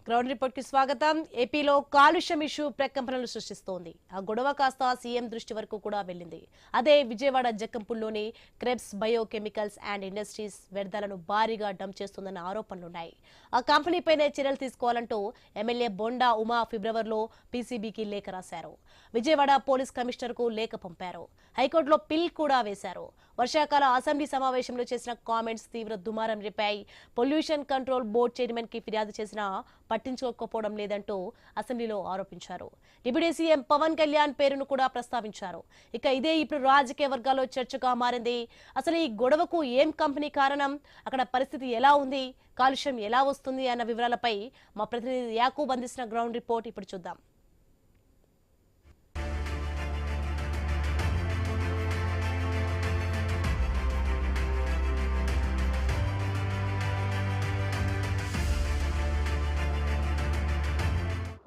Ground report కి స్వాగతం. ఏపీలో కాలుష్యం ఇష్యూ ప్రకంపనలు సృష్టిస్తోంది. ఆ గొడవ కాస్త సీఎం దృష్టి వరకు కూడా వెళ్ళింది. అదే విజయవాడ జక్కంపూల్లోని క్రెబ్స్ బయోకెమికల్స్ అండ్ ఇండస్ట్రీస్ వ్యర్థాలను భారీగా డంప్ చేస్తుందన్న ఆరోపణలున్నాయి. ఆ కంపెనీపైనే చర్యలు తీసుకోవాలంటూ ఎమ్మెల్యే బొండా ఉమా ఫిబ్రవరిలో పీసీబీకి లేఖ రాశారు. విజయవాడ పోలీస్ కమిషనర్ కు లేఖ పంపారు. హైకోర్టులో పిల్ కూడా వేశారు. వర్షాకాల అసెంబ్లీ సమావేశంలో చేసిన కామెంట్స్ తీవ్ర దుమారం రేపాయి. పొల్యూషన్ కంట్రోల్ బోర్డు చైర్మన్ కి ఫిర్యాదు చేసినా పట్టించుకోకపోవడం లేదంటూ అసెంబ్లీలో ఆరోపించారు. డిప్యూటీ సీఎం పవన్ కళ్యాణ్ పేరును కూడా ప్రస్తావించారు. ఇక ఇదే ఇప్పుడు రాజకీయ వర్గాల్లో చర్చగా మారింది. అసలు ఈ గొడవకు ఏం కంపెనీ కారణం, అక్కడ పరిస్థితి ఎలా ఉంది, కాలుష్యం ఎలా వస్తుంది అన్న వివరాలపై మా ప్రతినిధి యాకూబ్ అందిస్తున్న గ్రౌండ్ రిపోర్ట్ ఇప్పుడు చూద్దాం.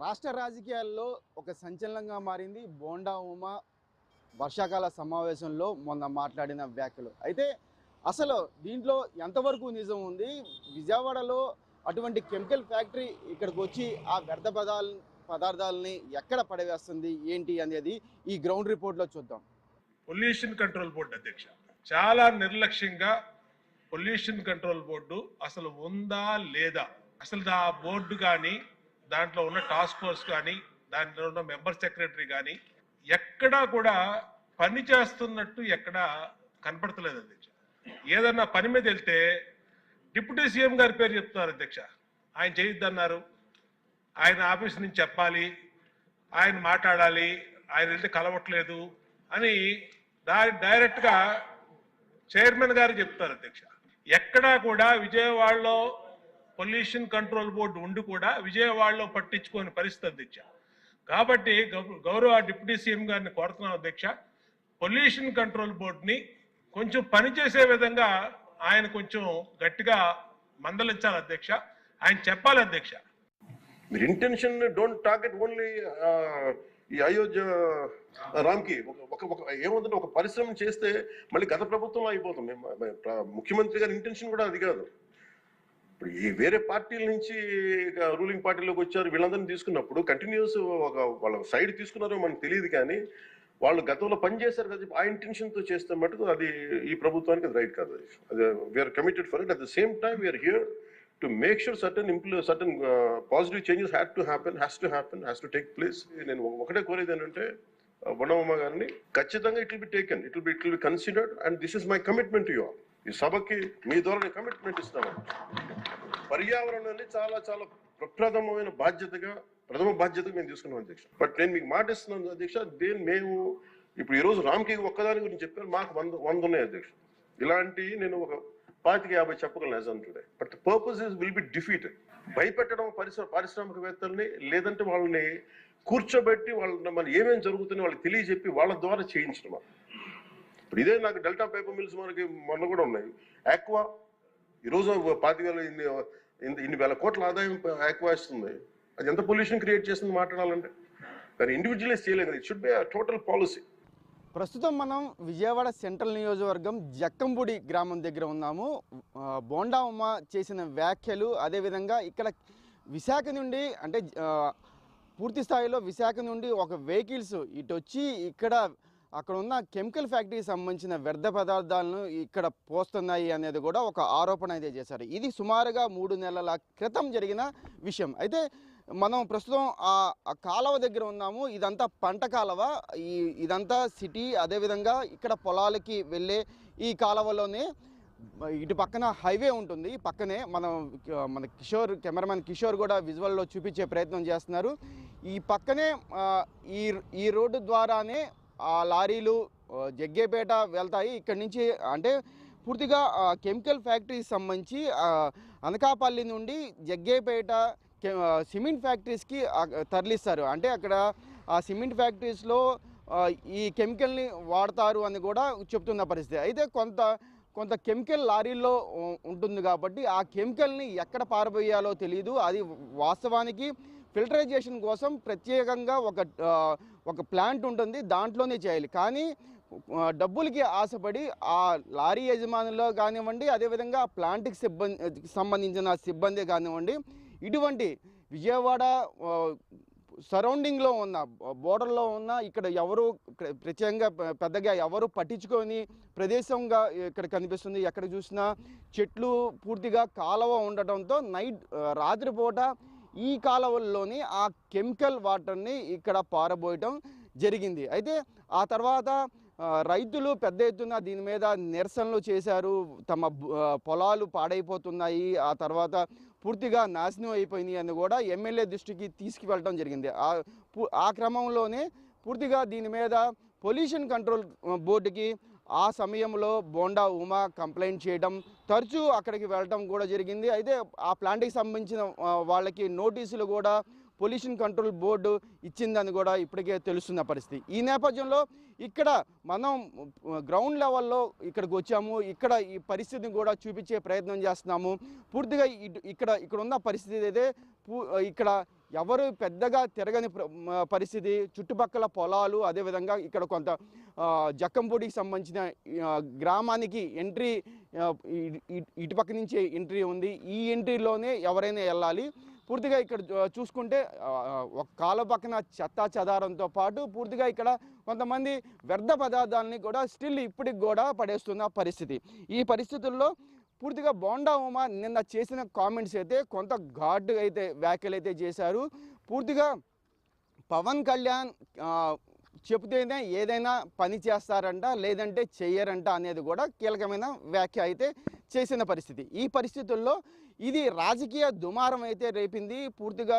రాష్ట్ర రాజకీయాల్లో ఒక సంచలనంగా మారింది బోండా ఉమా వర్షాకాల సమావేశంలో మొన్న మాట్లాడిన వ్యాఖ్యలు. అయితే అసలు దీంట్లో ఎంతవరకు నిజం ఉంది? విజయవాడలో అటువంటి కెమికల్ ఫ్యాక్టరీ ఇక్కడికి వచ్చి ఆ వ్యర్థ పదార్థాలని ఎక్కడ పడవేస్తుంది ఏంటి అనేది ఈ గ్రౌండ్ రిపోర్ట్లో చూద్దాం. పొల్యూషన్ కంట్రోల్ బోర్డు అధ్యక్ష చాలా నిర్లక్ష్యంగా పొల్యూషన్ కంట్రోల్ బోర్డు అసలు ఉందా లేదా, అసలు ఆ బోర్డు కానీ దాంట్లో ఉన్న టాస్క్ ఫోర్స్ కానీ దాంట్లో ఉన్న మెంబర్ సెక్రటరీ కానీ ఎక్కడా కూడా పని చేస్తున్నట్టు ఎక్కడా కనపడతలేదు అధ్యక్ష. ఏదన్నా పని మీద వెళ్తే డిప్యూటీ సీఎం గారి పేరు చెప్తున్నారు అధ్యక్ష. ఆయన చేయొద్దన్నారు, ఆయన ఆఫీస్ నుంచి చెప్పాలి, ఆయన మాట్లాడాలి, ఆయన వెళ్తే కలవట్లేదు అని డైరెక్ట్గా చైర్మన్ గారు చెప్తారు అధ్యక్ష. ఎక్కడా కూడా విజయవాడలో పొల్యూషన్ కంట్రోల్ బోర్డు ఉండి కూడా విజయవాడలో పట్టించుకోని పరిస్థితి అధ్యక్ష. కాబట్టి గౌరవ డిప్యూటీ సీఎం గారిని కోరుతున్నాం అధ్యక్ష, పొల్యూషన్ కంట్రోల్ బోర్డుని కొంచెం పనిచేసే విధంగా ఆయన కొంచెం గట్టిగా మందలించాలి అధ్యక్ష, ఆయన చెప్పాలి అధ్యక్ష. మీరు ఇంటెన్షన్ డోంట్ టార్గెట్ ఓన్లీ ఈ అయోధ్య రామ్కి ఏముందంటే ఒక పరిశ్రమ చేస్తే మళ్ళీ గత ప్రభుత్వంలో అయిపోతుంది. ముఖ్యమంత్రి గారి ఇంటెన్షన్ కూడా అది కాదు. ఇప్పుడు ఈ వేరే పార్టీల నుంచి రూలింగ్ పార్టీలోకి వచ్చారు, వీళ్ళందరినీ తీసుకున్నప్పుడు కంటిన్యూస్ వాళ్ళ సైడ్ తీసుకున్నారో మనకు తెలియదు, కానీ వాళ్ళు గతంలో పనిచేశారు కదా, ఆ ఇంటెన్షన్తో చేస్తే మటుకు అది ఈ ప్రభుత్వానికి అది రైట్ కాదు. అది we are committed for it. At the same time we are here to make sure certain positive changes has to take place. నేను ఒకటే కోరేది ఏంటంటే బొండా గారిని ఖచ్చితంగా it will be taken, it will be considered, and this is my commitment to you all. ఈ సభకి మీ ద్వారా నేను కమిట్మెంట్ ఇస్తాను. పర్యావరణాన్ని చాలా చాలా ప్రథమ బాధ్యతగా మేము తీసుకున్నాం అధ్యక్ష. బట్ నేను మీకు మాట ఇస్తున్నాను అధ్యక్ష, మేము ఇప్పుడు ఈరోజు రామ్కి ఒక్కదాని గురించి చెప్పాను, మాకు 100 ఉన్నాయి అధ్యక్ష. ఇలాంటి నేను ఒక 25-50 చెప్పగలను as on today. But the purpose will be defeated. భయపెట్టడం పారిశ్రామికవేత్తల్ని, లేదంటే వాళ్ళని కూర్చోబెట్టి మన ఏమేమి జరుగుతుందో వాళ్ళకి తెలియజెప్పి వాళ్ళ ద్వారా చేయించడం. ఇప్పుడు ఇదే నాకు డెల్టా పేపర్ మిల్స్ మనకి మొన్న కూడా ఉన్నాయి. ఆక్వా ఈరోజు 25,000 ఇన్ని వేల కోట్ల ఆదాయం ఆక్వా ఇస్తుంది. అది ఎంత పొల్యూషన్ క్రియేట్ చేస్తుంది మాట్లాడాలంటే, కానీ ఇండివిజువలైజ్ చేయలేదు. It should be total policy. ప్రస్తుతం మనం విజయవాడ సెంట్రల్ నియోజకవర్గం జక్కంపూడి గ్రామం దగ్గర ఉన్నాము. బోండా ఉమా చేసిన వ్యాఖ్యలు, అదేవిధంగా ఇక్కడ విశాఖ నుండి అంటే పూర్తి స్థాయిలో విశాఖ నుండి ఒక వెహికల్స్ ఇటు వచ్చి అక్కడ ఉన్న కెమికల్ ఫ్యాక్టరీకి సంబంధించిన వ్యర్థ పదార్థాలను ఇక్కడ పోస్తున్నాయి అనేది కూడా ఒక ఆరోపణ అయితే చేశారు. ఇది సుమారుగా 3 నెలల క్రితం జరిగిన విషయం. అయితే మనం ప్రస్తుతం ఆ కాలువ దగ్గర ఉన్నాము. ఇదంతా పంట కాలువ, ఇదంతా సిటీ, అదేవిధంగా ఇక్కడ పొలాలకి వెళ్ళే ఈ కాలువలోనే ఇటు పక్కన హైవే ఉంటుంది. పక్కనే మన కెమెరామెన్ కిషోర్ కూడా విజువల్లో చూపించే ప్రయత్నం చేస్తున్నారు. ఈ పక్కనే ఈ రోడ్డు ద్వారానే ఆ లారీలు జగ్గేపేట వెళ్తాయి. ఇక్కడి నుంచి అంటే పూర్తిగా కెమికల్ ఫ్యాక్టరీకి సంబంధించి అనకాపల్లి నుండి జగ్గేపేట సిమెంట్ ఫ్యాక్టరీస్కి తరలిస్తారు. అంటే అక్కడ ఆ సిమెంట్ ఫ్యాక్టరీస్లో ఈ కెమికల్ని వాడతారు అని కూడా చెప్తున్న పరిస్థితి. అయితే కొంత కెమికల్ లారీల్లో ఉంటుంది కాబట్టి ఆ కెమికల్ని ఎక్కడ పారబోయాలో తెలియదు. అది వాస్తవానికి ఫిల్టరైజేషన్ కోసం ప్రత్యేకంగా ఒక ప్లాంట్ ఉంటుంది, దాంట్లోనే చేయాలి. కానీ డబ్బులకి ఆశపడి ఆ లారీ యజమానుల్లో కానివ్వండి, అదేవిధంగా ప్లాంట్కి సంబంధించిన సిబ్బంది కానివ్వండి, ఇటువంటి విజయవాడ సరౌండింగ్లో ఉన్న బోర్డర్లో ఉన్న ఇక్కడ ఎవరు ప్రత్యేకంగా పెద్దగా ఎవరు పట్టించుకొని ప్రదేశంగా ఇక్కడ కనిపిస్తుంది. ఎక్కడ చూసినా చెట్లు పూర్తిగా కాలువ ఉండటంతో రాత్రిపూట ఈ కాలువల్లోని ఆ కెమికల్ వాటర్ని ఇక్కడ పారబోయటం జరిగింది. అయితే ఆ తర్వాత రైతులు పెద్ద ఎత్తున దీని మీద నిరసనలు చేశారు. తమ పొలాలు పాడైపోతున్నాయి, ఆ తర్వాత పూర్తిగా నాశనం అయిపోయినాయి అని కూడా ఎమ్మెల్యే దృష్టికి తీసుకువెళ్ళడం జరిగింది. ఆ క్రమంలోనే పూర్తిగా దీని మీద పొల్యూషన్ కంట్రోల్ బోర్డుకి ఆ సమయంలో బోండా ఉమా కంప్లైంట్ చేయడం, తరచూ అక్కడికి వెళ్ళడం కూడా జరిగింది. అయితే ఆ ప్లాంట్కి సంబంధించిన వాళ్ళకి నోటీసులు కూడా పొల్యూషన్ కంట్రోల్ బోర్డు ఇచ్చిందని కూడా ఇప్పటికే తెలుస్తున్న పరిస్థితి. ఈ నేపథ్యంలో ఇక్కడ మనం గ్రౌండ్ లెవెల్లో ఇక్కడికి వచ్చాము. ఇక్కడ ఈ పరిస్థితిని కూడా చూపించే ప్రయత్నం చేస్తున్నాము. పూర్తిగా ఇక్కడ ఉన్న పరిస్థితి అయితే ఇక్కడ ఎవరు పెద్దగా తిరగని పరిస్థితి. చుట్టుపక్కల పొలాలు, అదేవిధంగా ఇక్కడ కొంత జక్కంపూడికి సంబంధించిన గ్రామానికి ఎంట్రీ ఇటుపక్క నుంచే ఎంట్రీ ఉంది. ఈ ఎంట్రీలోనే ఎవరైనా వెళ్ళాలి. పూర్తిగా ఇక్కడ చూసుకుంటే ఒక కాలువ పక్కన చెత్తా చెదారంతో పాటు పూర్తిగా ఇక్కడ కొంతమంది వ్యర్థ పదార్థాలని కూడా స్టిల్ ఇప్పటికి కూడా పడేస్తున్న పరిస్థితి. ఈ పరిస్థితుల్లో పూర్తిగా బోండా ఉమా నిన్న చేసిన కామెంట్స్ అయితే కొంత ఘాటు అయితే వ్యాఖ్యలు అయితే చేశారు. పూర్తిగా పవన్ కళ్యాణ్ చెబితేనే ఏదైనా పని చేస్తారంట, లేదంటే చెయ్యరంట అనేది కూడా కీలకమైన వ్యాఖ్య అయితే చేసిన పరిస్థితి. ఈ పరిస్థితుల్లో ఇది రాజకీయ దుమారం అయితే రేపింది. పూర్తిగా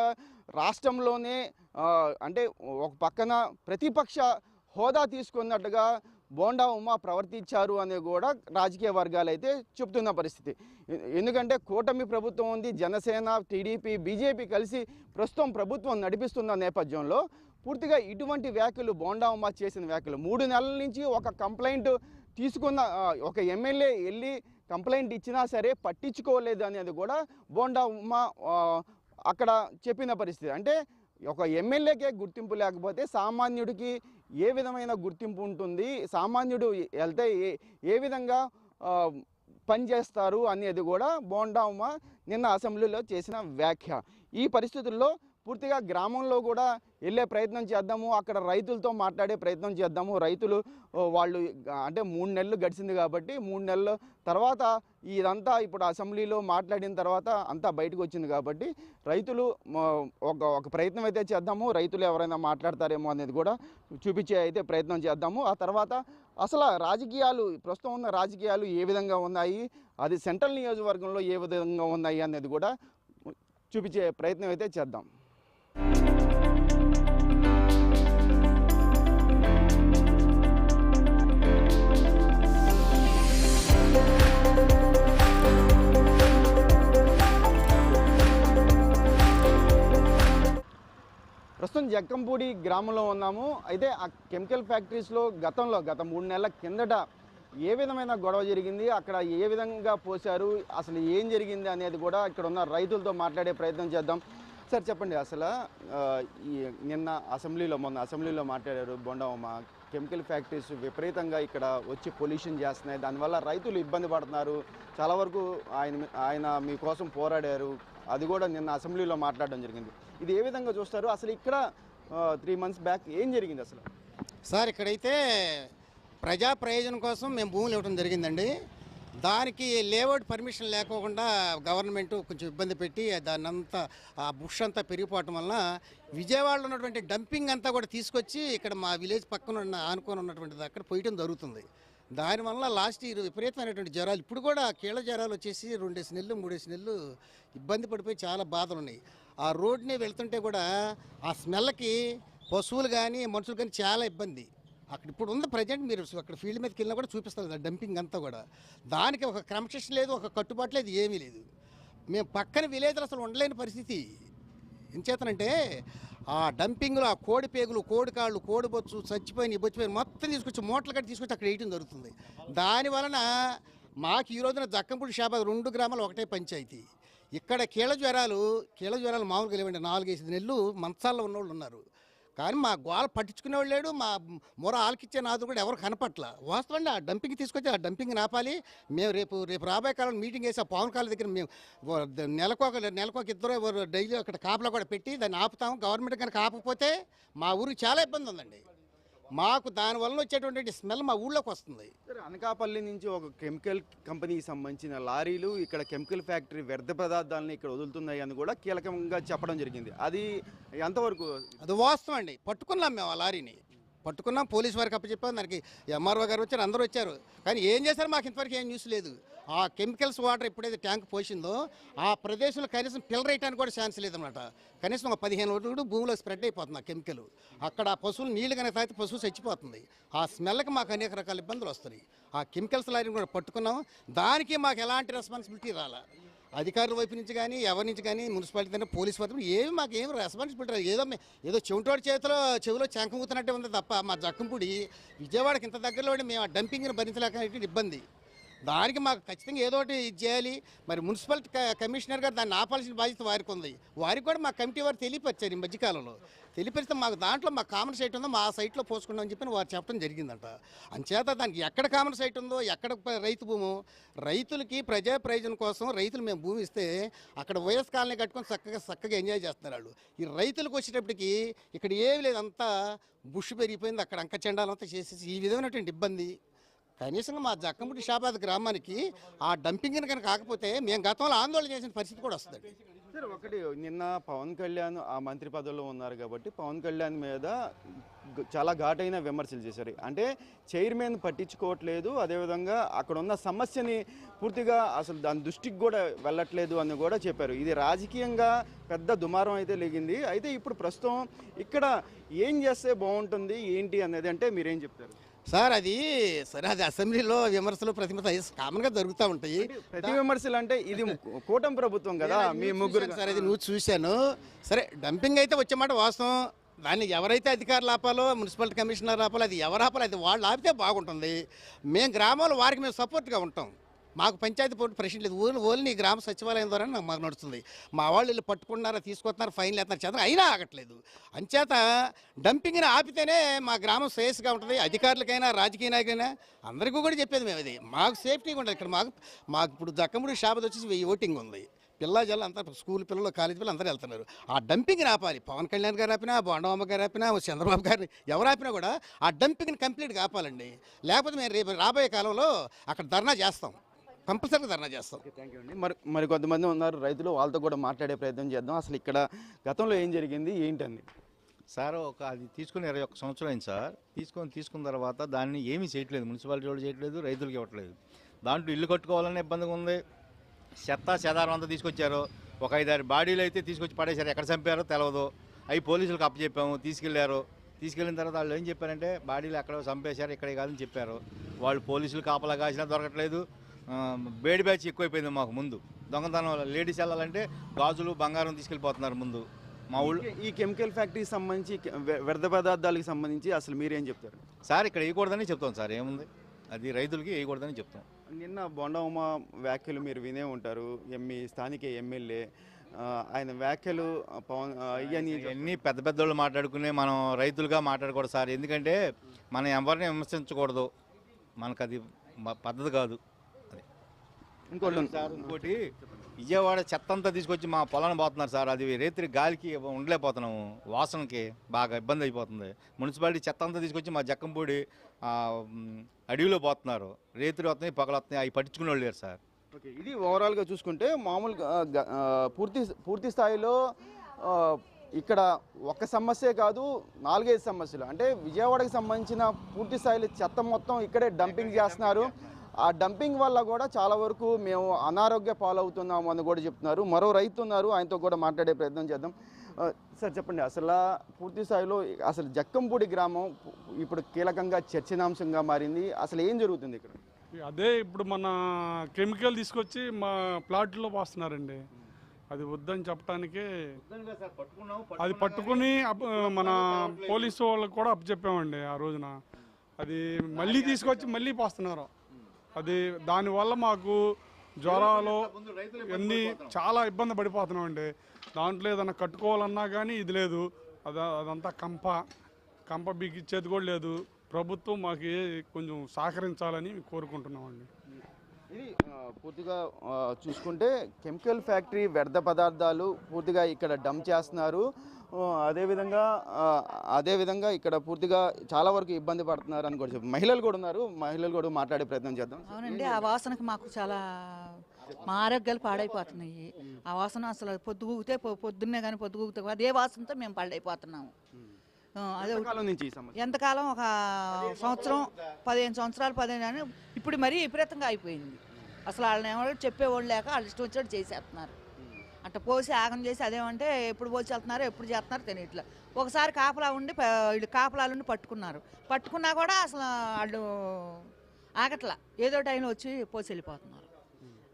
రాష్ట్రంలోనే అంటే ఒక పక్కన ప్రతిపక్ష హోదా తీసుకున్నట్టుగా బోండా ఉమా ప్రవర్తించారు అని కూడా రాజకీయ వర్గాలు అయితే చెప్తున్న పరిస్థితి. ఎందుకంటే కూటమి ప్రభుత్వం ఉంది, జనసేన, టీడీపీ, బీజేపీ కలిసి ప్రస్తుతం ప్రభుత్వం నడిపిస్తున్న నేపథ్యంలో పూర్తిగా ఇటువంటి వ్యాఖ్యలు బోండా ఉమా చేసిన వ్యాఖ్యలు 3 నెలల నుంచి ఒక కంప్లైంట్ తీసుకున్న ఒక ఎమ్మెల్యే వెళ్ళి కంప్లైంట్ ఇచ్చినా సరే పట్టించుకోలేదు అనేది కూడా బోండా ఉమా అక్కడ చెప్పిన పరిస్థితి. అంటే ఒక ఎమ్మెల్యేకే గుర్తింపు లేకపోతే సామాన్యుడికి ఏ విధమైన గుర్తింపు ఉంటుంది, సామాన్యుడు వెళ్తే ఏ విధంగా పనిచేస్తారు అనేది కూడా బోండా ఉమా నిన్న అసెంబ్లీలో చేసిన వ్యాఖ్య. ఈ పరిస్థితుల్లో పూర్తిగా గ్రామంలో కూడా వెళ్ళే ప్రయత్నం చేద్దాము, అక్కడ రైతులతో మాట్లాడే ప్రయత్నం చేద్దాము. రైతులు వాళ్ళు అంటే 3 నెలలు గడిచింది కాబట్టి 3 నెలల తర్వాత ఇదంతా ఇప్పుడు అసెంబ్లీలో మాట్లాడిన తర్వాత అంతా బయటకు వచ్చింది కాబట్టి రైతులు ఒక ప్రయత్నం అయితే చేద్దాము. రైతులు ఎవరైనా మాట్లాడతారేమో అనేది కూడా చూపించే అయితే ప్రయత్నం చేద్దాము. ఆ తర్వాత అసలు రాజకీయాలు ప్రస్తుతం ఉన్న రాజకీయాలు ఏ విధంగా ఉన్నాయి, అది సెంట్రల్ నియోజకవర్గంలో ఏ విధంగా ఉన్నాయి అనేది కూడా చూపించే ప్రయత్నం అయితే చేద్దాం. ప్రస్తుతం జక్కంపూడి గ్రామంలో ఉన్నాము. అయితే ఆ కెమికల్ ఫ్యాక్టరీస్లో గత 3 నెలల కిందట ఏ విధమైన గొడవ జరిగింది, అక్కడ ఏ విధంగా పోశారు, అసలు ఏం జరిగింది అనేది కూడా ఇక్కడ ఉన్న రైతులతో మాట్లాడే ప్రయత్నం చేద్దాం. సార్ చెప్పండి, అసలు మొన్న అసెంబ్లీలో మాట్లాడారు బోండా ఉమా, కెమికల్ ఫ్యాక్టరీస్ విపరీతంగా ఇక్కడ వచ్చి పొల్యూషన్ చేస్తున్నాయి, దానివల్ల రైతులు ఇబ్బంది పడుతున్నారు, చాలా వరకు ఆయన మీకోసం పోరాడారు, అది కూడా నిన్న అసెంబ్లీలో మాట్లాడడం జరిగింది. ఇది ఏ విధంగా చూస్తారు? అసలు ఇక్కడ 3 మంత్స్ బ్యాక్ ఏం జరిగింది అసలు? సార్ ఇక్కడైతే ప్రజా ప్రయోజనం కోసం మేము భూములు ఇవ్వడం జరిగిందండి. దానికి లేఅవుట్ పర్మిషన్ లేకోకుండా గవర్నమెంట్ కొంచెం ఇబ్బంది పెట్టి దాన్ని అంతా ఆ బుష్ అంతా పెరిగిపోవటం వలన విజయవాడలో ఉన్నటువంటి డంపింగ్ అంతా కూడా తీసుకొచ్చి ఇక్కడ మా విలేజ్ పక్కన ఆనుకొని ఉన్నటువంటిది అక్కడ పోయటం జరుగుతుంది. దానివల్ల లాస్ట్ ఇయర్ విపరీతమైనటువంటి జ్వరాలు, ఇప్పుడు కూడా కీళ్ళ జ్వరాలు వచ్చేసి 2 నెలలు 3 నెలలు ఇబ్బంది పడిపోయి చాలా బాధలు ఉన్నాయి. ఆ రోడ్ని వెళ్తుంటే కూడా ఆ స్మెల్కి పశువులు కానీ మనుషులు కానీ చాలా ఇబ్బంది. అక్కడ ఇప్పుడు ఉంది ప్రజెంట్, మీరు అక్కడ ఫీల్డ్ మీదకి వెళ్ళినా కూడా చూపిస్తారు డంపింగ్ అంతా కూడా. దానికి ఒక క్రమశిక్షణ లేదు, ఒక కట్టుబాటు లేదు, ఏమీ లేదు. మేము పక్కన విలేజ్లో అసలు ఉండలేని పరిస్థితి. ఎంచేతనంటే ఆ డంపింగ్లో ఆ కోడి పేగులు, కోడి కాళ్ళు, కోడి బొచ్చు, చచ్చిపోయిన మొత్తం తీసుకొచ్చి మూటలు కట్టి తీసుకొచ్చి అక్కడ వేయటం జరుగుతుంది. దానివలన మాకు ఈ రోజున జక్కంపూడి షాబాద్ 2 గ్రామాలు ఒకటే పంచాయతీ. ఇక్కడ కీళ్ళ జ్వరాలు మామూలుగా లేవండి. 4-5 నెలలు మంచాల్లో ఉన్నోళ్ళు ఉన్నారు. కానీ మా గోల పట్టించుకునేవాడు లేడు, మా మొర ఆలకిచ్చే నాదు కూడా ఎవరు కనపట్ల. వాస్తవండి ఆ డంపింగ్ తీసుకొచ్చి ఆ డంపింగ్ ఆపాలి. మేము రేపు రాబోయే కాలం మీటింగ్ వేసి ఆ పవన్ కళ్యాణ్ దగ్గర మేము నెలకొక ఇద్దరు డైలీ అక్కడ కాపలా కూడా పెట్టి దాన్ని ఆపుతాం. గవర్నమెంట్ కనుక ఆపకపోతే మా ఊరికి చాలా ఇబ్బంది ఉందండి. మాకు దానివల్ల వచ్చేటువంటి స్మెల్ మా ఊళ్ళోకి వస్తుంది. సరే, అనకాపల్లి నుంచి ఒక కెమికల్ కంపెనీకి సంబంధించిన లారీలు ఇక్కడ కెమికల్ ఫ్యాక్టరీ వ్యర్థ పదార్థాలను ఇక్కడ వదులుతున్నాయి అని కూడా కీలకంగా చెప్పడం జరిగింది. అది ఎంతవరకు? అది వాస్తవం అండి. పట్టుకున్నాం మేము ఆ లారీని, పట్టుకున్నాం. పోలీస్ వారికి అప్పచెప్పాం. దానికి ఎంఆర్ఓ గారు వచ్చారు, అందరూ వచ్చారు. కానీ ఏం చేశారు మాకు ఇంతవరకు ఏం న్యూస్ లేదు. ఆ కెమికల్స్ వాటర్ ఎప్పుడైతే ట్యాంక్ పోసిందో ఆ ప్రదేశంలో కనీసం పిల్లర్ వేయడానికి కూడా ఛాన్స్ లేదన్నమాట. కనీసం ఒక 15 రోజులు భూమిలో స్ప్రెడ్ అయిపోతుంది ఆ కెమికల్. అక్కడ పశువులు నీళ్లు కనుక తాగితే పశువు చచ్చిపోతుంది. ఆ స్మెల్కి మాకు అనేక రకాల ఇబ్బందులు వస్తున్నాయి. ఆ కెమికల్స్ లారీని కూడా పట్టుకున్నాం. దానికి మాకు ఎలాంటి రెస్పాన్సిబిలిటీ రాలా. అధికారుల వైపు నుంచి కానీ ఎవరి నుంచి కానీ మున్సిపాలిటీ కానీ పోలీస్ వైపు ఏమి మాకు ఏం రెస్పాన్సిబిలిటీ రాదు. ఏదో చెవిటోడి చెవిలో చంక ఊతున్నట్టే ఉంది తప్ప మా జక్కంపూడి విజయవాడకి ఇంత దగ్గరలో మేము ఆ డంపింగ్ని భరించలేక ఇబ్బంది. దానికి మాకు ఖచ్చితంగా ఏదో ఒకటి ఇది చేయాలి. మరి మున్సిపల్ కమిషనర్ గారు దాన్ని ఆపాల్సిన బాధ్యత వారికి ఉంది. వారికి కూడా మా కమిటీ వారు తెలియపరిచారు ఈ మధ్యకాలంలో. తెలియపరిస్తే మాకు దాంట్లో మా కామన్ సైట్ ఉందో మా సైట్లో పోసుకున్నాం అని చెప్పి వారు చెప్పడం జరిగిందంట. అంచేత దానికి ఎక్కడ కామన్ సైట్ ఉందో, ఎక్కడ రైతు భూము, రైతులకి ప్రజా ప్రయోజనం కోసం రైతులు మేము భూమి ఇస్తే అక్కడ వైఎస్ కాలనీ కట్టుకొని చక్కగా ఎంజాయ్ చేస్తున్నారు వాళ్ళు. ఈ రైతులకు వచ్చేటప్పటికి ఇక్కడ ఏమి లేదు, అంతా బుష్ పెరిగిపోయింది. అక్కడ అంక చెండాలంతా చేసేసి ఈ విధమైనటువంటి ఇబ్బంది. కనీసంగా మా జక్కంపూడి షాబాద్ గ్రామానికి ఆ డంపింగ్ని కనుక కాకపోతే మేము గతంలో ఆందోళన చేసిన పరిస్థితి కూడా వస్తుంది. సరే, ఒకటి నిన్న పవన్ కళ్యాణ్ ఆ మంత్రి పదవిలో ఉన్నారు కాబట్టి పవన్ కళ్యాణ్ మీద చాలా ఘాటైన విమర్శలు చేశారు. అంటే చైర్మన్ పట్టించుకోవట్లేదు, అదేవిధంగా అక్కడ ఉన్న సమస్యని పూర్తిగా అసలు దాని దృష్టికి కూడా వెళ్ళట్లేదు అని కూడా చెప్పారు. ఇది రాజకీయంగా పెద్ద దుమారం అయితే లేగింది. అయితే ఇప్పుడు ప్రస్తుతం ఇక్కడ ఏం చేస్తే బాగుంటుంది ఏంటి అనేది అంటే మీరేం చెప్తారు సార్? అది అసెంబ్లీలో విమర్శలు ప్రతిమత కామన్గా జరుగుతూ ఉంటాయి. ప్రతి విమర్శలు అంటే ఇది కూటమి ప్రభుత్వం కదా, మీ ముగ్గురు. సరే, అది నువ్వు చూశాను. సరే, డంపింగ్ అయితే వచ్చే మాట వాస్తవం. దాన్ని ఎవరైతే అధికారులు ఆపాలో, మున్సిపల్ కమిషనర్ ఆపాలో, అది ఎవరు ఆపాలో అది వాళ్ళు ఆపితే బాగుంటుంది. మేము గ్రామాల్లో వారికి మేము సపోర్ట్గా ఉంటాం. మాకు పంచాయతీ బోర్డు ప్రెసిడెంట్ లేదు, ఓన్లీ గ్రామ సచివాలయం ద్వారా మాకు నడుస్తుంది. మా వాళ్ళు వీళ్ళు పట్టుకుంటున్నారు, తీసుకొస్తున్నారు, ఫైన్లు వేస్తున్నారు, చేస్తారు, అయినా ఆగట్లేదు. అంచేత డంపింగ్ని ఆపితేనే మా గ్రామం శ్రేయస్గా ఉంటుంది. అధికారులకైనా రాజకీయ నాయకులైనా అందరికీ కూడా చెప్పేది మేము అది. మాకు సేఫ్టీగా ఉంటుంది. ఇక్కడ మాకు ఇప్పుడు జక్కంపూడి షాబాద్ వచ్చేసి 1000 ఓటింగ్ ఉంది. పిల్ల జల్ల అంతా స్కూల్ పిల్లలు, కాలేజీ పిల్లలు అందరూ వెళ్తున్నారు. ఆ డంపింగ్ని ఆపాలి. పవన్ కళ్యాణ్ గారు ఆపినా, బోండమ్మ గారు ఆపినా, చంద్రబాబు గారిని ఎవరు ఆపినా కూడా ఆ డంపింగ్ని కంప్లీట్గా ఆపాలండి. లేకపోతే మేము రేపు రాబోయే కాలంలో అక్కడ ధర్నా చేస్తాం, కంపల్సరీగా ధర్నా చేస్తాం. థ్యాంక్ యూ అండి. మరి కొంతమంది ఉన్నారు రైతులు, వాళ్ళతో కూడా మాట్లాడే ప్రయత్నం చేద్దాం. అసలు ఇక్కడ గతంలో ఏం జరిగింది ఏంటండి? సార్ అది తీసుకుని 21 సంవత్సరం అయింది సార్. తీసుకున్న తర్వాత దాన్ని ఏమీ చేయట్లేదు, మున్సిపాలిటీ వాళ్ళు చేయట్లేదు, రైతులకు ఇవ్వట్లేదు. దాంట్లో ఇల్లు కట్టుకోవాలనే ఇబ్బందిగా ఉంది. చెదారం అంతా తీసుకొచ్చారు. ఒక 5-6 బాడీలు అయితే తీసుకొచ్చి పడేశారు. ఎక్కడ చంపారో తెలియదు. అవి పోలీసులకు అప్పచెప్పాము, తీసుకెళ్ళిన తర్వాత వాళ్ళు ఏం చెప్పారంటే బాడీలు ఎక్కడో చంపేశారు, ఇక్కడే కాదని చెప్పారు. వాళ్ళు పోలీసులు కాపలా కాసినా దొరకట్లేదు. బేడి బ్యాచ్ ఎక్కువైపోయింది మాకు. ముందు దొంగతనం లేడీస్ వెళ్ళాలంటే గాజులు బంగారం తీసుకెళ్ళిపోతున్నారు ముందు మా ఊళ్ళో. ఈ కెమికల్ ఫ్యాక్టరీకి సంబంధించి వ్యర్థ పదార్థాలకు సంబంధించి అసలు మీరేం చెప్తారు సార్? ఇక్కడ వేయకూడదని చెప్తాం సార్. ఏముంది, అది రైతులకి వేయకూడదని చెప్తాం. నిన్న బొండమ్మ వ్యాఖ్యలు మీరు వినే ఉంటారు. స్థానిక ఎమ్మెల్యే ఆయన వ్యాఖ్యలు పవన్ ఇవన్నీ పెద్ద పెద్దోళ్ళు మాట్లాడుకునే, మనం రైతులుగా మాట్లాడకూడదు సార్. ఎందుకంటే మనం ఎవరిని విమర్శించకూడదు, మనకు అది పద్ధతి కాదు. ఇంకోటి విజయవాడ చెత్త అంతా తీసుకొచ్చి మా పొలాన్ని పోతున్నారు సార్. అది రేత్రి గాలికి ఉండలేకపోతున్నాము, వాసనకి బాగా ఇబ్బంది అయిపోతుంది. మున్సిపాలిటీ చెత్త అంతా తీసుకొచ్చి మా జక్కంపూడి అడవిలో పోతున్నారు. రేత్రి వస్తున్నాయి, పగలు వస్తున్నాయి, అవి పట్టించుకునే వాళ్ళు లేరు సార్. ఓకే, ఇది ఓవరాల్గా చూసుకుంటే మామూలుగా పూర్తి స్థాయిలో ఇక్కడ ఒక సమస్యే కాదు, 4-5 సమస్యలు. అంటే విజయవాడకి సంబంధించిన పూర్తి స్థాయిలో చెత్త మొత్తం ఇక్కడే డంపింగ్ చేస్తున్నారు. ఆ డంపింగ్ వల్ల కూడా చాలా వరకు మేము అనారోగ్య పాలవుతున్నాము అని కూడా చెప్తున్నారు. మరో రైతు ఉన్నారు, ఆయనతో కూడా మాట్లాడే ప్రయత్నం చేద్దాం. సార్ చెప్పండి, అసలు పూర్తి స్థాయిలో అసలు జక్కంపూడి గ్రామం ఇప్పుడు కీలకంగా చర్చనాంశంగా మారింది. అసలు ఏం జరుగుతుంది ఇక్కడ? అదే ఇప్పుడు మన కెమికల్ తీసుకొచ్చి మా ప్లాట్లో పోస్తున్నారండి. అది వద్దని చెప్పడానికే అది పట్టుకుని మన పోలీసు వాళ్ళకి కూడా అప్పచెప్పామండి ఆ రోజున. అది మళ్ళీ తీసుకొచ్చి మళ్ళీ పోస్తున్నారు. అది దానివల్ల మాకు జ్వరాలు అన్నీ చాలా ఇబ్బంది పడిపోతున్నాం అండి. దాంట్లో ఏదైనా కట్టుకోవాలన్నా కానీ ఇది లేదు, అదంతా కంప బిగించేది కూడా లేదు. ప్రభుత్వం మాకు కొంచెం సహకరించాలని కోరుకుంటున్నామండి. ఇది పూర్తిగా చూసుకుంటే కెమికల్ ఫ్యాక్టరీ వ్యర్థ పదార్థాలు పూర్తిగా ఇక్కడ డంప్ చేస్తున్నారు. అదేవిధంగా ఇక్కడ పూర్తిగా చాలా వరకు ఇబ్బంది పడుతున్నారు అని కూడా చెప్పి మహిళలు కూడా ఉన్నారు. మహిళలు కూడా మాట్లాడే ప్రయత్నం చేద్దాం. అవునండి, ఆ వాసనకి మాకు చాలా మా ఆరోగ్యాలు పాడైపోతున్నాయి. ఆ వాసన అసలు పొద్దుగూగితే పొద్దున్నే కానీ పొద్దుగూగితే అదే వాసనతో మేము పాడైపోతున్నాము. అదే ఎంతకాలం ఒక సంవత్సరం 15 సంవత్సరాలు 15 అని ఇప్పుడు మరీ విపరీతంగా అయిపోయింది. అసలు వాళ్ళని ఎవరు చెప్పేవాళ్ళు లేక వాళ్ళు ఇష్టం వచ్చినట్టు చేసేస్తున్నారు. అట్లా పోసి ఆగం చేసి అదేమంటే ఎప్పుడు పోసి వెళ్తున్నారో ఎప్పుడు చేస్తున్నారో తెలియట్లేదు. ఒకసారి కాపలా ఉండి వీళ్ళు కాపలాలుండి పట్టుకున్నా కూడా అసలు వాళ్ళు ఆగట్లా, ఏదో టైంలో వచ్చి పోసి వెళ్ళిపోతున్నారు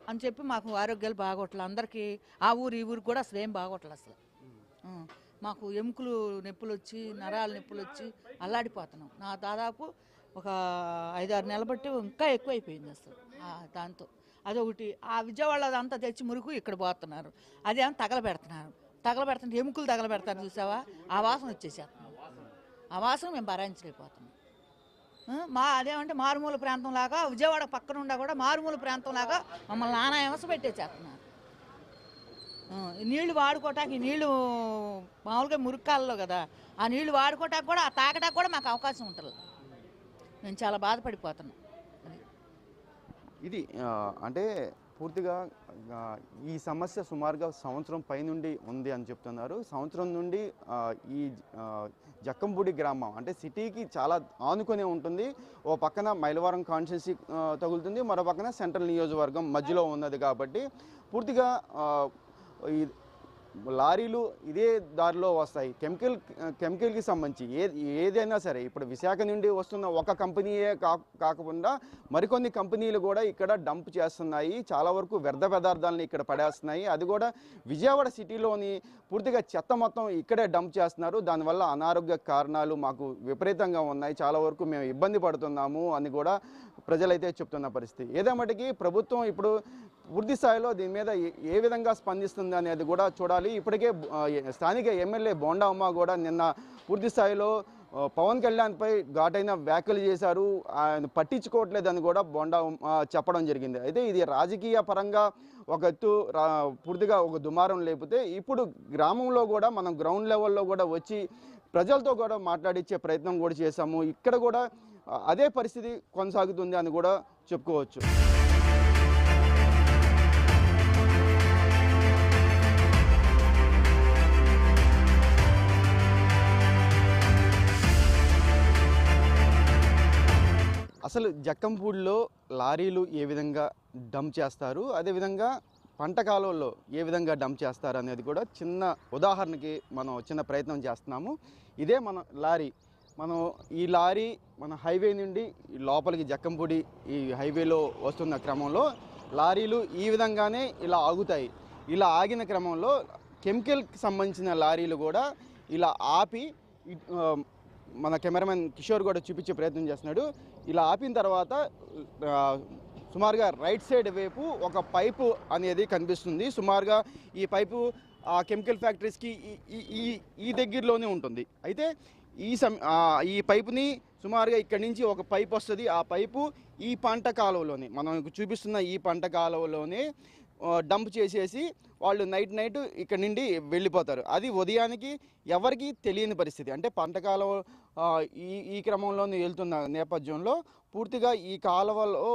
అని చెప్పి మాకు ఆరోగ్యాలు బాగోట్లేదు. అందరికీ ఆ ఊరు ఈ ఊరికి కూడా అసలు ఏం బాగోట్లేదు. అసలు మాకు ఎముకలు నొప్పులు వచ్చి నరాల నొప్పులు వచ్చి అల్లాడిపోతున్నాం. నా దాదాపు ఒక 5-6 నెలలు బట్టి ఇంకా ఎక్కువ అయిపోయింది అసలు. దాంతో అదొకటి ఆ విజయవాడ అదంతా తెచ్చి మురుగు ఇక్కడ పోతున్నారు. అదేమో తగలబెడుతుంటే ఎముకలు తగలబెడతారు చూసావా, ఆ వాసన వచ్చేసేస్తున్నాం. ఆ వాసన మేము భరాయించలేకపోతున్నాం. అదేమంటే మారుమూల ప్రాంతం లాగా విజయవాడ పక్కన ఉండా కూడా మారుమూల ప్రాంతం లాగా మమ్మల్ని నానా హింస పెట్టేసేస్తున్నారు. నీళ్లు వాడుకోవటానికి నీళ్లు మామూలుగా మురుక్కాలలో కదా, ఆ నీళ్లు వాడుకోవటానికి కూడా తాగటానికి కూడా మాకు అవకాశం ఉంటుంది. మేము చాలా బాధపడిపోతున్నాం. ఇది అంటే పూర్తిగా ఈ సమస్య సుమారుగా సంవత్సరం పైనుండి ఉంది అని చెప్తున్నారు. సంవత్సరం నుండి ఈ జక్కంపూడి గ్రామం అంటే సిటీకి చాలా ఆనుకునే ఉంటుంది. ఓ పక్కన మైలవరం కాన్స్టిట్యున్సీ తగులుతుంది, మరో పక్కన సెంట్రల్ నియోజకవర్గం మధ్యలో ఉన్నది. కాబట్టి పూర్తిగా ఈ లారీలు ఇదే దారిలో వస్తాయి. కెమికల్కి సంబంధించి ఏదైనా సరే ఇప్పుడు విశాఖ నుండి వస్తున్న ఒక కంపెనీయే కాకుండా మరికొన్ని కంపెనీలు కూడా ఇక్కడ డంప్ చేస్తున్నాయి. చాలా వరకు వ్యర్థ పదార్థాలను ఇక్కడ పడేస్తున్నాయి. అది కూడా విజయవాడ సిటీలోని పూర్తిగా చెత్త మొత్తం ఇక్కడే డంప్ చేస్తున్నారు. దానివల్ల అనారోగ్య కారణాలు మాకు విపరీతంగా ఉన్నాయి. చాలా వరకు మేము ఇబ్బంది పడుతున్నాము అని కూడా ప్రజలైతే చెప్తున్న పరిస్థితి. ఏదేమటికి ప్రభుత్వం ఇప్పుడు పూర్తి స్థాయిలో దీని మీద ఏ విధంగా స్పందిస్తుంది అనేది కూడా చూడాలి. ఇప్పటికే స్థానిక ఎమ్మెల్యే బోండా ఉమ్మ కూడా నిన్న పూర్తి స్థాయిలో పవన్ కళ్యాణ్పై ఘాటైన వ్యాఖ్యలు చేశారు. ఆయన పట్టించుకోవట్లేదని కూడా బోండా ఉమ్మ చెప్పడం జరిగింది. అయితే ఇది రాజకీయ పరంగా ఒక ఎత్తు పూర్తిగా ఒక దుమారం లేపితే ఇప్పుడు గ్రామంలో కూడా మనం గ్రౌండ్ లెవెల్లో కూడా వచ్చి ప్రజలతో కూడా మాట్లాడించే ప్రయత్నం కూడా చేశాము. ఇక్కడ కూడా అదే పరిస్థితి కొనసాగుతుంది అని కూడా చెప్పుకోవచ్చు. అసలు జక్కంపూడిలో లారీలు ఏ విధంగా డంప్ చేస్తారు, అదేవిధంగా పంట కాలువల్లో ఏ విధంగా డంప్ చేస్తారు అనేది కూడా చిన్న ఉదాహరణకి మనం చిన్న ప్రయత్నం చేస్తున్నాము. ఇదే మన లారీ. ఈ లారీ మన హైవే నుండి లోపలికి జక్కంపూడి ఈ హైవేలో వస్తున్న క్రమంలో లారీలు ఈ విధంగానే ఇలా ఆగుతాయి. ఇలా ఆగిన క్రమంలో కెమికల్కి సంబంధించిన లారీలు కూడా ఇలా ఆపి మన కెమెరామెన్ కిషోర్ కూడా చూపించే ప్రయత్నం చేస్తున్నాడు. ఇలా ఆపిన తర్వాత సుమారుగా రైట్ సైడ్ వైపు ఒక పైపు అనేది కనిపిస్తుంది. సుమారుగా ఈ పైపు ఆ కెమికల్ ఫ్యాక్టరీస్కి ఈ దగ్గరలోనే ఉంటుంది. అయితే ఈ పైపుని సుమారుగా ఇక్కడి నుంచి ఒక పైపు వస్తుంది. ఆ పైపు ఈ పంట కాలువలోనే మనం చూపిస్తున్న ఈ పంట కాలువలోనే డంప్ చేసేసి వాళ్ళు నైట్ ఇక్కడ నుండి వెళ్ళిపోతారు. అది ఉదయానికి ఎవరికి తెలియని పరిస్థితి. అంటే పంట కాలువ ఈ క్రమంలోనే వెళ్తున్న నేపథ్యంలో పూర్తిగా ఈ కాలువలో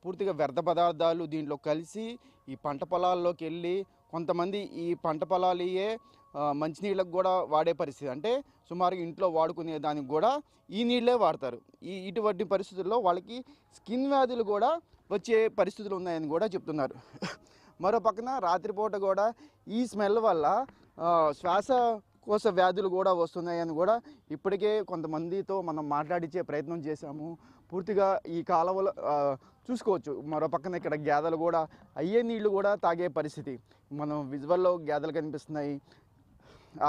పూర్తిగా వ్యర్థ పదార్థాలు దీంట్లో కలిసి ఈ పంట పొలాల్లోకి వెళ్ళి కొంతమంది ఈ పంట పొలాలయే మంచినీళ్ళకు కూడా వాడే పరిస్థితి. అంటే సుమారుగా ఇంట్లో వాడుకునే దానికి కూడా ఈ నీళ్ళే వాడతారు. ఇటువంటి పరిస్థితుల్లో వాళ్ళకి స్కిన్ వ్యాధులు కూడా వచ్చే పరిస్థితులు ఉన్నాయని కూడా చెప్తున్నారు. మరో పక్కన రాత్రిపూట కూడా ఈ స్మెల్ వల్ల శ్వాసకోశ వ్యాధులు కూడా వస్తున్నాయని కూడా ఇప్పటికే కొంతమందితో మనం మాట్లాడించే ప్రయత్నం చేశాము. పూర్తిగా ఈ కాలువలో చూసుకోవచ్చు. మరో పక్కన ఇక్కడ గేదెలు కూడా అయ్యే నీళ్లు కూడా తాగే పరిస్థితి. మనం విజువల్లో గేదెలు కనిపిస్తున్నాయి.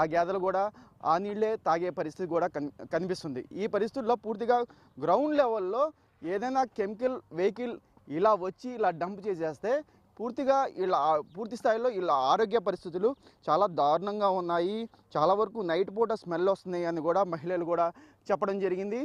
ఆ గేదెలు కూడా ఆ నీళ్ళే తాగే పరిస్థితి కూడా కనిపిస్తుంది. ఈ పరిస్థితుల్లో పూర్తిగా గ్రౌండ్ లెవెల్లో ఏదైనా కెమికల్ వెహికల్ ఇలా వచ్చి ఇలా డంప్ చేసేస్తే పూర్తి స్థాయిలో వీళ్ళ ఆరోగ్య పరిస్థితులు చాలా దారుణంగా ఉన్నాయి. చాలా వరకు నైట్ పూట స్మెల్ వస్తున్నాయి అని కూడా మహిళలు కూడా చెప్పడం జరిగింది.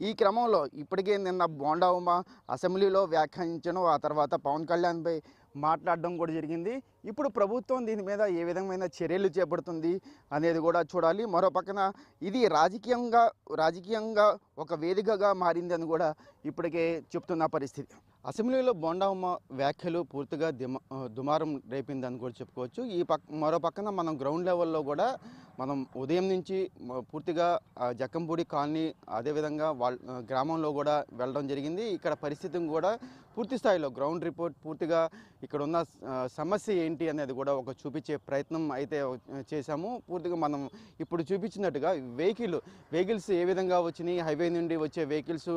ఈ క్రమంలో ఇప్పటికే నిన్న బోండా ఉమ అసెంబ్లీలో వ్యాఖ్యానించడం, ఆ తర్వాత పవన్ కళ్యాణ్పై మాట్లాడడం కూడా జరిగింది. ఇప్పుడు ప్రభుత్వం దీని మీద ఏ విధమైన చర్యలు చేపడుతుంది అనేది కూడా చూడాలి. మరో పక్కన ఇది రాజకీయంగా ఒక వేదికగా మారిందని కూడా ఇప్పటికే చెప్తున్న పరిస్థితి. అసెంబ్లీలో బోండా ఉమ వ్యాఖ్యలు పూర్తిగా దుమారం రేపిందని కూడా చెప్పుకోవచ్చు. మరో పక్కన మనం గ్రౌండ్ లెవెల్లో కూడా మనం ఉదయం నుంచి పూర్తిగా జక్కంపూడి కాలనీ అదేవిధంగా గ్రామంలో కూడా వెళ్ళడం జరిగింది. ఇక్కడ పరిస్థితిని కూడా పూర్తి స్థాయిలో గ్రౌండ్ రిపోర్ట్ పూర్తిగా ఇక్కడ ఉన్న సమస్య ఏంటి అనేది కూడా ఒక చూపించే ప్రయత్నం అయితే చేశాము. పూర్తిగా మనం ఇప్పుడు చూపించినట్టుగా వెహికల్స్ ఏ విధంగా వచ్చినాయి, హైవే నుండి వచ్చే వెహికల్స్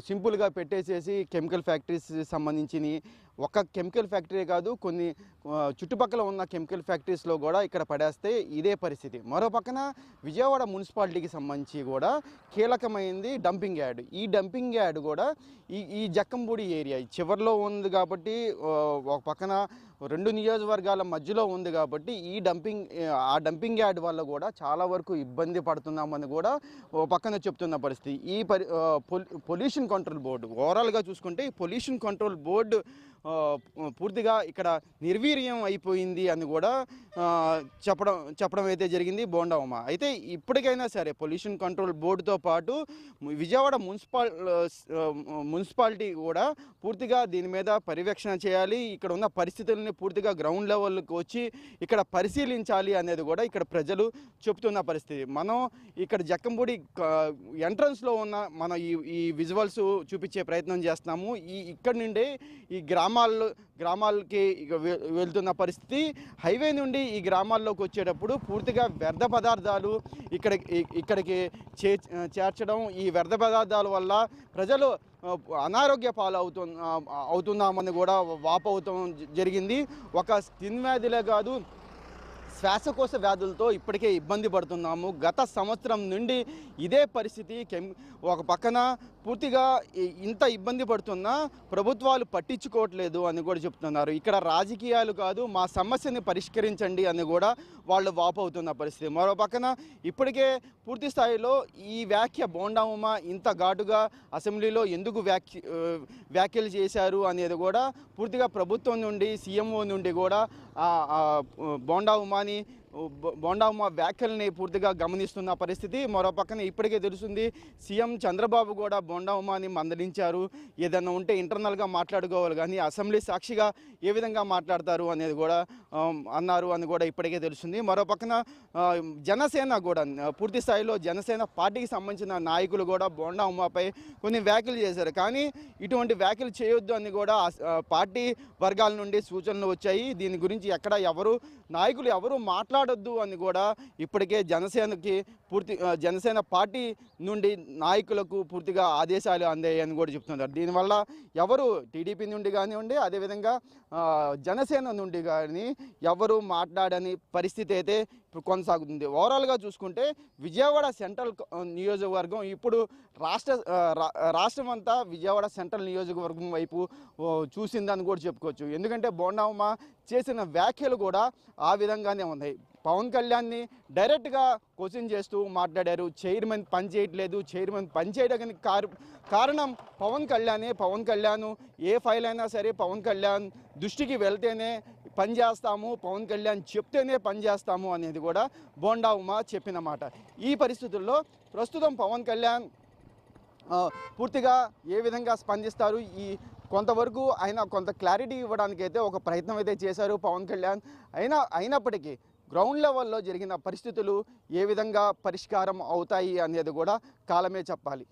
సింపుల్గా పెట్టేసేసి కెమికల్ ఫ్యాక్టరీస్ సంబంధించినవి, ఒక కెమికల్ ఫ్యాక్టరీ కాదు కొన్ని చుట్టుపక్కల ఉన్న కెమికల్ ఫ్యాక్టరీస్లో కూడా ఇక్కడ పడేస్తే ఇదే పరిస్థితి. మరో పక్కన విజయవాడ మున్సిపాలిటీకి సంబంధించి కూడా కీలకమైంది డంపింగ్ యార్డ్. ఈ డంపింగ్ యార్డ్ కూడా ఈ జక్కంపూడి ఏరియా చివరిలో ఉంది కాబట్టి, ఒక పక్కన 2 నియోజకవర్గాల మధ్యలో ఉంది కాబట్టి ఆ డంపింగ్ యార్డ్ వల్ల కూడా చాలా వరకు ఇబ్బంది పడుతున్నామని కూడా ఓ పక్కన చెప్తున్న పరిస్థితి. పొల్యూషన్ కంట్రోల్ బోర్డు ఓవరాల్గా చూసుకుంటే ఈ పొల్యూషన్ కంట్రోల్ బోర్డు పూర్తిగా ఇక్కడ నిర్వీర్యం అయిపోయింది అని కూడా చెప్పడం అయితే జరిగింది బోండా ఉమ. అయితే ఇప్పటికైనా సరే పొల్యూషన్ కంట్రోల్ బోర్డుతో పాటు విజయవాడ మున్సిపాలిటీ కూడా పూర్తిగా దీని మీద పర్యవేక్షణ చేయాలి. ఇక్కడ ఉన్న పరిస్థితులని పూర్తిగా గ్రౌండ్ లెవెల్కి వచ్చి ఇక్కడ పరిశీలించాలి అనేది కూడా ఇక్కడ ప్రజలు చెప్తున్న పరిస్థితి. మనం ఇక్కడ జక్కంపూడి ఎంట్రన్స్లో ఉన్న మనం ఈ విజువల్స్ చూపించే ప్రయత్నం చేస్తున్నాము. ఇక్కడ నుండే ఈ గ్రామాలకి వెళ్తున్న పరిస్థితి. హైవే నుండి ఈ గ్రామాల్లోకి వచ్చేటప్పుడు పూర్తిగా వ్యర్థ పదార్థాలు ఇక్కడికి చేర్చడం, ఈ వ్యర్థ పదార్థాల వల్ల ప్రజలు అనారోగ్య అవుతున్నామని కూడా వాపవుతాం జరిగింది. ఒక స్కిన్ వ్యాధిలే కాదు, శ్వాసకోశ వ్యాధులతో ఇప్పటికే ఇబ్బంది పడుతున్నాము. గత సంవత్సరం నుండి ఇదే పరిస్థితి. ఒక పక్కన పూర్తిగా ఇంత ఇబ్బంది పడుతున్నా ప్రభుత్వాలు పట్టించుకోవట్లేదు అని కూడా చెప్తున్నారు. ఇక్కడ రాజకీయాలు కాదు, మా సమస్యని పరిష్కరించండి అని కూడా వాళ్ళు వాపవుతున్న పరిస్థితి. మరో పక్కన ఇప్పటికే పూర్తి స్థాయిలో ఈ వ్యాఖ్య బోండా ఉమ ఇంత ఘాటుగా అసెంబ్లీలో ఎందుకు వ్యాఖ్యలు చేశారు అనేది కూడా పూర్తిగా ప్రభుత్వం నుండి సీఎంఓ నుండి కూడా బోండా ఉమ వ్యాఖ్యల్ని పూర్తిగా గమనిస్తున్న పరిస్థితి. మరో పక్కన ఇప్పటికే తెలుస్తుంది సీఎం చంద్రబాబు కూడా బోండా ఉమాని మందలించారు. ఏదన్నా ఉంటే ఇంటర్నల్గా మాట్లాడుకోవాలి కానీ అసెంబ్లీ సాక్షిగా ఏ విధంగా మాట్లాడతారు అనేది కూడా అన్నారు అని కూడా ఇప్పటికే తెలుస్తుంది. మరో పక్కన జనసేన కూడా పూర్తి స్థాయిలో జనసేన పార్టీకి సంబంధించిన నాయకులు కూడా బోండా ఉమాపై కొన్ని వ్యాఖ్యలు చేశారు. కానీ ఇటువంటి వ్యాఖ్యలు చేయొద్దు అని కూడా పార్టీ వర్గాల నుండి సూచనలు వచ్చాయి. దీని గురించి ఎక్కడ నాయకులు ఎవరు మాట్లాడొద్దు అని కూడా ఇప్పటికే జనసేన పార్టీ నుండి నాయకులకు పూర్తిగా ఆదేశాలు అందాయని కూడా చెప్తున్నారు. దీనివల్ల ఎవరు టీడీపీ నుండి కానివ్వండి, అదేవిధంగా జనసేన నుండి కానీ ఎవరు మాట్లాడని పరిస్థితి అయితే కొనసాగుతుంది. ఓవరాల్గా చూసుకుంటే విజయవాడ సెంట్రల్ నియోజకవర్గం ఇప్పుడు రాష్ట్రం అంతా విజయవాడ సెంట్రల్ నియోజకవర్గం వైపు చూసిందని కూడా చెప్పుకోవచ్చు. ఎందుకంటే బోండా ఉమ చేసిన వ్యాఖ్యలు కూడా ఆ విధంగానే ఉన్నాయి. పవన్ కళ్యాణ్ని డైరెక్ట్గా క్వశ్చన్ చేస్తూ మాట్లాడారు. చైర్మన్ పనిచేయట్లేదు, చైర్మన్ పనిచేయడానికి కారణం పవన్ కళ్యాణ్ ఏ ఫైల్ అయినా సరే పవన్ కళ్యాణ్ దృష్టికి వెళ్తేనే పనిచేస్తాము, పవన్ కళ్యాణ్ చెప్తేనే పనిచేస్తాము అనేది కూడా బోండా ఉమ చెప్పిన మాట. ఈ పరిస్థితుల్లో ప్రస్తుతం పవన్ కళ్యాణ్ పూర్తిగా ఏ విధంగా స్పందిస్తారు, కొంతవరకు ఆయన కొంత క్లారిటీ ఇవ్వడానికి అయితే ఒక ప్రయత్నం అయితే చేశారు పవన్ కళ్యాణ్. అయినప్పటికీ గ్రౌండ్ లెవెల్లో జరిగిన పరిస్థితులు ఏ విధంగా పరిష్కారం అవుతాయి అనేది కూడా కాలమే చెప్పాలి.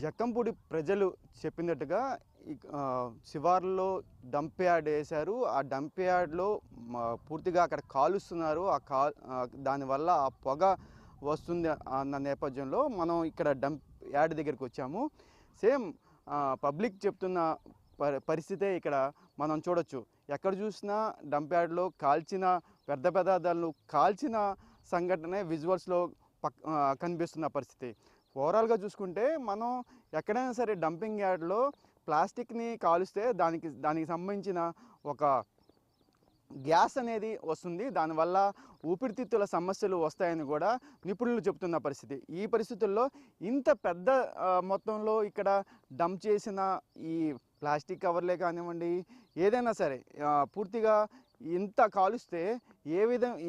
జక్కంపూడి ప్రజలు చెప్పినట్టుగా శివార్లో డంప్ యార్డ్ వేశారు. ఆ డంప్ యార్డ్లో పూర్తిగా అక్కడ కాలుస్తున్నారు. దానివల్ల ఆ పొగ వస్తుంది అన్న నేపథ్యంలో మనం ఇక్కడ డంప్ యార్డ్ దగ్గరికి వచ్చాము. సేమ్ పబ్లిక్ చెప్తున్న పరిస్థితే ఇక్కడ మనం చూడొచ్చు. ఎక్కడ చూసినా డంప్ యార్డ్లో కాల్చిన వ్యర్థ పదార్థాలను కాల్చిన సంఘటనే విజువల్స్లో కనిపిస్తున్న పరిస్థితి. ఓవరాల్గా చూసుకుంటే మనం ఎక్కడైనా సరే డంపింగ్ యార్డ్లో ప్లాస్టిక్ని కాలుస్తే దానికి సంబంధించిన ఒక గ్యాస్ అనేది వస్తుంది. దానివల్ల ఊపిరితిత్తుల సమస్యలు వస్తాయని కూడా నిపుణులు చెబుతున్న పరిస్థితి. ఈ పరిస్థితుల్లో ఇంత పెద్ద మొత్తంలో ఇక్కడ డంప్ చేసిన ఈ ప్లాస్టిక్ కవర్లే కానివ్వండి, ఏదైనా సరే పూర్తిగా ఇంత కాలుస్తే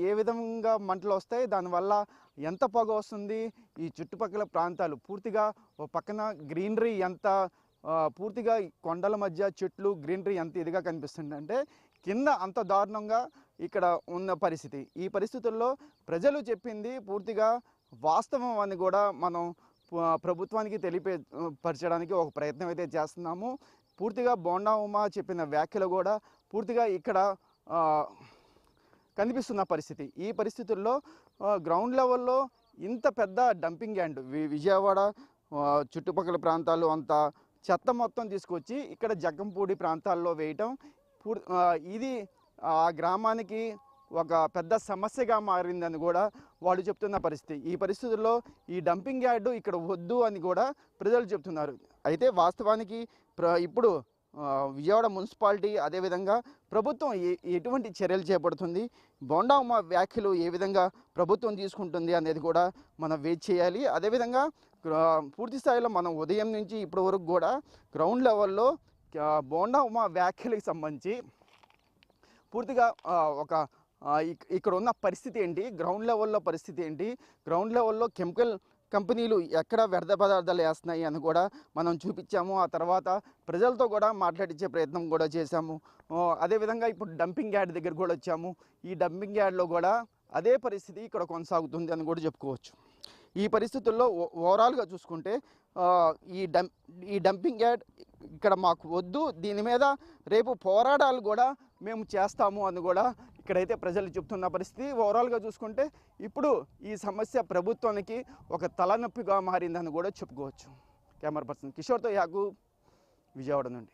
ఏ విధంగా మంటలు వస్తాయి, దానివల్ల ఎంత పొగ వస్తుంది, ఈ చుట్టుపక్కల ప్రాంతాలు పూర్తిగా ఓ పక్కన గ్రీనరీ ఎంత పూర్తిగా కొండల మధ్య చెట్లు గ్రీనరీ ఎంత ఇదిగా కనిపిస్తుంది అంటే కింద అంత దారుణంగా ఇక్కడ ఉన్న పరిస్థితి. ఈ పరిస్థితుల్లో ప్రజలు చెప్పింది పూర్తిగా వాస్తవం అని కూడా మనం ప్రభుత్వానికి తెలియపరచడానికి ఒక ప్రయత్నం అయితే చేస్తున్నాము. పూర్తిగా బోండా ఉమా చెప్పిన వ్యాఖ్యలు కూడా పూర్తిగా ఇక్కడ కనిపిస్తున్న పరిస్థితి. ఈ పరిస్థితుల్లో గ్రౌండ్ లెవెల్లో ఇంత పెద్ద డంపింగ్ యార్డ్ విజయవాడ చుట్టుపక్కల ప్రాంతాలు అంతా చెత్త మొత్తం తీసుకొచ్చి ఇక్కడ జగ్గంపూడి ప్రాంతాల్లో వేయటం ఇది ఆ గ్రామానికి ఒక పెద్ద సమస్యగా మారిందని కూడా వాళ్ళు చెప్తున్న పరిస్థితి. ఈ పరిస్థితుల్లో ఈ డంపింగ్ యార్డు ఇక్కడ వద్దు అని కూడా ప్రజలు చెప్తున్నారు. అయితే వాస్తవానికి ఇప్పుడు విజయవాడ మున్సిపాలిటీ అదేవిధంగా ప్రభుత్వం ఎటువంటి చర్యలు చేపడుతుంది, బోండా ఉమా వ్యాఖ్యలు ఏ విధంగా ప్రభుత్వం తీసుకుంటుంది అనేది కూడా మనం వెయిట్ చేయాలి. అదేవిధంగా పూర్తి స్థాయిలో మనం ఉదయం నుంచి ఇప్పటి వరకు కూడా గ్రౌండ్ లెవెల్లో బోండా ఉమా వ్యాఖ్యలకు సంబంధించి పూర్తిగా ఇక్కడ ఉన్న పరిస్థితి ఏంటి, గ్రౌండ్ లెవెల్లో పరిస్థితి ఏంటి, గ్రౌండ్ లెవెల్లో కెమికల్ కంపెనీలు ఎక్కడ వ్యర్థ పదార్థాలు వేస్తున్నాయి అని కూడా మనం చూపించాము. ఆ తర్వాత ప్రజలతో కూడా మాట్లాడించే ప్రయత్నం కూడా చేశాము. అదేవిధంగా ఇప్పుడు డంపింగ్ యార్డ్ దగ్గర కూడా వచ్చాము. ఈ డంపింగ్ యార్డ్లో కూడా అదే పరిస్థితి ఇక్కడ కొనసాగుతుంది అని కూడా చెప్పుకోవచ్చు. ఈ పరిస్థితుల్లో ఓవరాల్గా చూసుకుంటే ఈ డంపింగ్ యార్డ్ ఇక్కడ మాకు వద్దు, దీని మీద రేపు పోరాటాలు కూడా మేము చేస్తాము అని కూడా ఇక్కడైతే ప్రజలు చెప్తున్న పరిస్థితి. ఓవరాల్గా చూసుకుంటే ఇప్పుడు ఈ సమస్య ప్రభుత్వానికి ఒక తలనొప్పిగా మారిందని కూడా చెప్పుకోవచ్చు. కెమెరా పర్సన్ కిషోర్తో యాకూబ్, విజయవాడ నుండి.